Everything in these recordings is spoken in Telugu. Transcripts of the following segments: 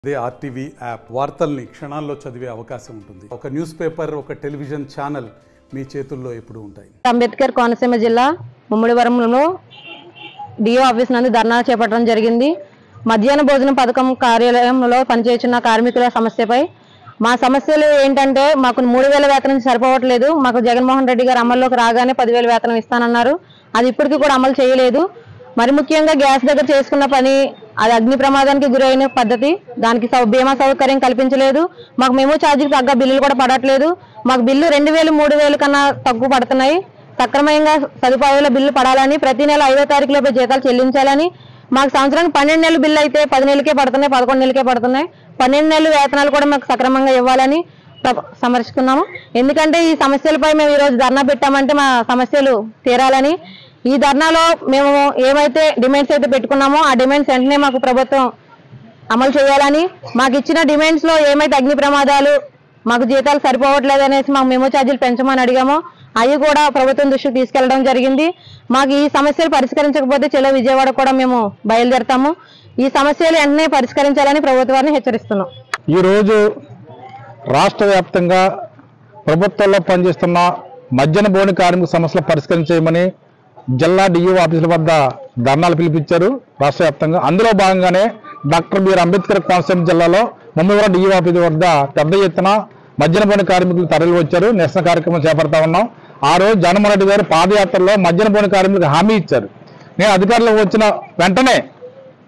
అదే ఆర్టీవీ యాప్ వార్తల్ని క్షణాల్లో చదివే అవకాశం ఉంటుంది. ఒక న్యూస్ పేపర్, ఒక టెలివిజన్ ఛానల్ మీ చేతుల్లో ఎప్పుడూ ఉంటాయి. అంబేద్కర్ కోనసీమ జిల్లా ముమ్మడివరంలో డిఓ ఆఫీస్ నందు ధర్నా చేపట్టడం జరిగింది. మధ్యాహ్న భోజన పథకం కార్యాలయంలో పనిచేస్తున్న కార్మికుల సమస్యపై మా సమస్యలు ఏంటంటే, మాకు 3000 వేతనం సరిపోవట్లేదు. మాకు జగన్మోహన్ రెడ్డి గారు అమల్లోకి రాగానే 10,000 వేతనం ఇస్తానన్నారు. అది ఇప్పటికీ కూడా అమలు చేయలేదు. మరి ముఖ్యంగా గ్యాస్ దగ్గర చేసుకున్న పని అది అగ్ని ప్రమాదానికి గురైన పద్ధతి. దానికి బీమా సౌకర్యం కల్పించలేదు. మాకు మెమో ఛార్జీకి తగ్గ బిల్లులు కూడా పడట్లేదు. మాకు బిల్లు 2000, 3000 కన్నా తక్కువ పడుతున్నాయి. సక్రమంగా సదుపాయాల బిల్లు పడాలని, ప్రతి నెల 5వ తారీఖులోపే జీతాలు చెల్లించాలని, మాకు సంవత్సరానికి 12 నెలల బిల్లు అయితే 10 నెలలకే పడుతున్నాయి, 11 నెలలకే పడుతున్నాయి. 12 నెలల వేతనాలు కూడా మాకు సక్రమంగా ఇవ్వాలని సమర్పిస్తున్నాము. ఎందుకంటే ఈ సమస్యలపై మేము ఈరోజు ధర్నా పెట్టామంటే మా సమస్యలు తీరాలని. ఈ ధర్నాలో మేము ఏమైతే డిమాండ్స్ అయితే పెట్టుకున్నామో ఆ డిమాండ్స్ వెంటనే మాకు ప్రభుత్వం అమలు చేయాలని, మాకు ఇచ్చిన డిమాండ్స్ లో ఏమైతే అగ్ని ప్రమాదాలు, మాకు జీతాలు సరిపోవట్లేదు అనేసి మాకు మెమో ఛార్జీలు పెంచమని అడిగామో అవి కూడా ప్రభుత్వం దృష్టికి తీసుకెళ్లడం జరిగింది. మాకు ఈ సమస్యలు పరిష్కరించకపోతే చెలో విజయవాడ కూడా మేము బయలుదేరతాము. ఈ సమస్యలు వెంటనే పరిష్కరించాలని ప్రభుత్వాన్ని హెచ్చరిస్తున్నాం. ఈరోజు రాష్ట్ర వ్యాప్తంగా ప్రభుత్వంలో పనిచేస్తున్న మధ్యాహ్న భోజన కార్మిక సమస్యలు పరిష్కరించేయమని జిల్లా డిఓ ఆఫీసుల వద్ద ధర్నాలు పిలిపించారు రాష్ట్ర వ్యాప్తంగా. అందులో భాగంగానే డాక్టర్ బిఆర్ అంబేద్కర్ కోనసీమ జిల్లాలో ముమ్మడివరం డిఓ ఆఫీసు వద్ద పెద్ద ఎత్తున మధ్యాహ్న భోజన కార్మికులు తరలి వచ్చారు. నిరసన కార్యక్రమం చేపడతా ఉన్నాం. ఆ రోజు జగన్మోహన్ రెడ్డి గారు పాదయాత్రలో మధ్యాహ్న భోజన కార్మికులకు హామీ ఇచ్చారు. నేను అధికారులకు వచ్చిన వెంటనే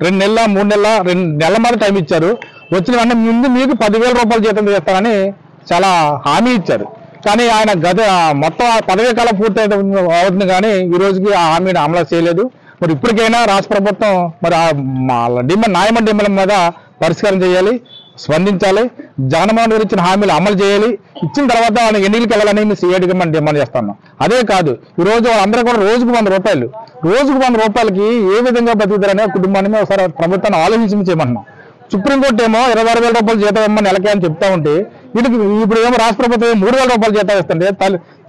2 నెలల 3 నెలల 2 నెలల మీద టైం ఇచ్చారు. వచ్చిన వెంటనే ముందు మీకు 10,000 రూపాయలు జీతం చేస్తానని చాలా హామీ ఇచ్చారు. కానీ ఆయన మొత్తం పదవీ కాలం పూర్తి అవుతుంది, కానీ ఈ రోజుకి ఆ హామీని అమలు చేయలేదు. మరి ఇప్పటికైనా రాష్ట్ర ప్రభుత్వం మరి న్యాయమైన డిమాండ్ల మీద పరిష్కారం చేయాలి, స్పందించాలి. జగన్మోహన్ గారు ఇచ్చిన హామీలు అమలు చేయాలి. ఇచ్చిన తర్వాత ఆయన ఎన్నికలకు వెళ్ళాలని మేము సీఐడిగా మనం డిమాండ్ చేస్తున్నాం. అదే కాదు, ఈ రోజు అందరూ కూడా రోజుకు 100 రూపాయలకి ఏ విధంగా బతుకుతారనే కుటుంబాన్ని ఒకసారి ప్రభుత్వాన్ని ఆలోచించి చేయమంటున్నాం. సుప్రీంకోర్టు ఏమో 26,000 రూపాయలు జీతం ఇవ్వమని నెలకే అని చెప్తా ఉంటే, వీటికి ఇప్పుడు ఏమో రాష్ట్ర ప్రభుత్వం 3,000 రూపాయలు జీతం ఇస్తుంది.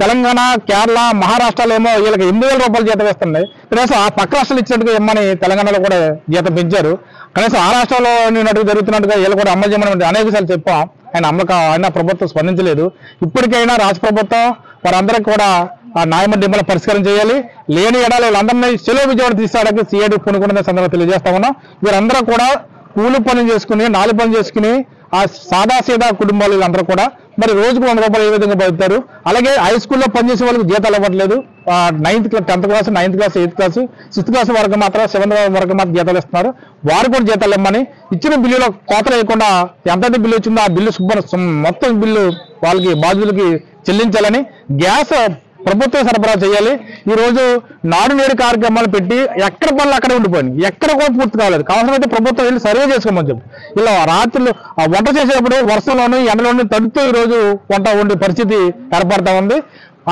తెలంగాణ, కేరళ, మహారాష్ట్రలో ఏమో వీళ్ళకి 8,000 రూపాయలు జీతం ఇస్తుంది. కనీసం ఆ పక్క రాష్ట్రాలు ఇచ్చినట్టుగా ఇమ్మని తెలంగాణలో కూడా జీతం పెంచారు. కనీసం ఆ రాష్ట్రాల్లో ఉన్నట్టుగా జరుగుతున్నట్టుగా వీళ్ళు కూడా అమలు చేయమని అనేక సార్లు చెప్పాం. ఆయన ప్రభుత్వం స్పందించలేదు. ఇప్పటికైనా రాష్ట్ర ప్రభుత్వం వారందరికీ కూడా ఆ న్యాయమైన డిమాండ్లు పరిష్కారం చేయాలి. లేని ఎడాలి వీళ్ళందరినీ చెలో విజయవాడ తీసుకోవడానికి సీఐడి పూనుకున్న సందర్భంగా తెలియజేస్తా ఉన్నాం. వీరందరూ కూడా కూలి పనులు చేసుకుని, 4 పనులు చేసుకుని ఆ సాదాసీదా కుటుంబాలు వీళ్ళందరూ కూడా మరి రోజుకు 100 రూపాయలు ఏ విధంగా బతుకుతారు. అలాగే హై స్కూల్లో పనిచేసే వాళ్ళకి జీతాలు ఇవ్వట్లేదు. 9th class, 10th class, 9th class, 8th class, 6th class వరకు మాత్రం, 7th వరకు మాత్రం జీతాలు ఇస్తున్నారు. వారు కూడా జీతాలు ఇవ్వమని, ఇచ్చిన బిల్లులో కోతలు వేయకుండా ఎంతైతే బిల్లు వచ్చిందో ఆ బిల్లు మొత్తం బిల్లు వాళ్ళకి బాధ్యులకి చెల్లించాలని, గ్యాస్ ప్రభుత్వం సరఫరా చేయాలి. ఈ రోజు నాడు నేడు కార్యక్రమాలు పెట్టి ఎక్కడ పనులు అక్కడే ఉండిపోయింది, ఎక్కడ కూడా పూర్తి కాలేదు. కావాల్సినైతే ప్రభుత్వం వెళ్ళి సర్వే చేసుకోమని చెప్పి ఇలా రాత్రులు వంట చేసేటప్పుడు వర్షంలోనూ ఎండలోనూ తడుతూ ఈ రోజు వంట వండే పరిస్థితి ఏర్పడతా ఉంది.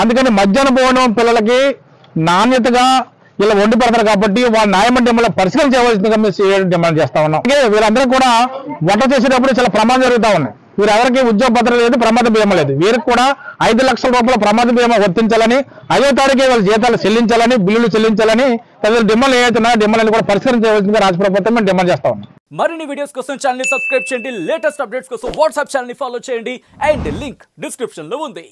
అందుకని మధ్యాహ్న భోజనం పిల్లలకి నాణ్యతగా ఇలా వండి పెడతారు కాబట్టి వాళ్ళ న్యాయమైన డిమాండ్లు పరిష్కారం చేయవలసిందిగా మేము డిమాండ్ చేస్తా ఉన్నాం. అలాగే వీళ్ళందరూ కూడా వంట చేసేటప్పుడు చాలా ప్రమాదం జరుగుతూ ఉన్నాయి. వీరెవరికి ఉద్యోగ భద్రత లేదు, ప్రమాద బీమా లేదు. వీరికి కూడా 5 లక్షల రూపాయల ప్రమాద బీమా వర్తించాలని, 5వ తారీఖు వాళ్ళ జీతాలు చెల్లించాలని, బిల్లులు చెల్లించాలని, తదితర డిమాండ్లు ఏవైతున్నాయో డిమాండ్లను కూడా పరిష్కారం చేయవలసిందిగా రాష్ట్ర ప్రభుత్వం మేము డిమాండ్ చేస్తా ఉన్నాం. మరిన్ని వీడియోస్ కోసం ఛానల్ ని సబ్స్క్రైబ్ చేయండి. లేటెస్ట్ అప్డేట్స్ కోసం వాట్సాప్ ఛానల్ ని ఫాలో చేయండి. అండ్ లింక్ డిస్క్రిప్షన్ లో ఉంది.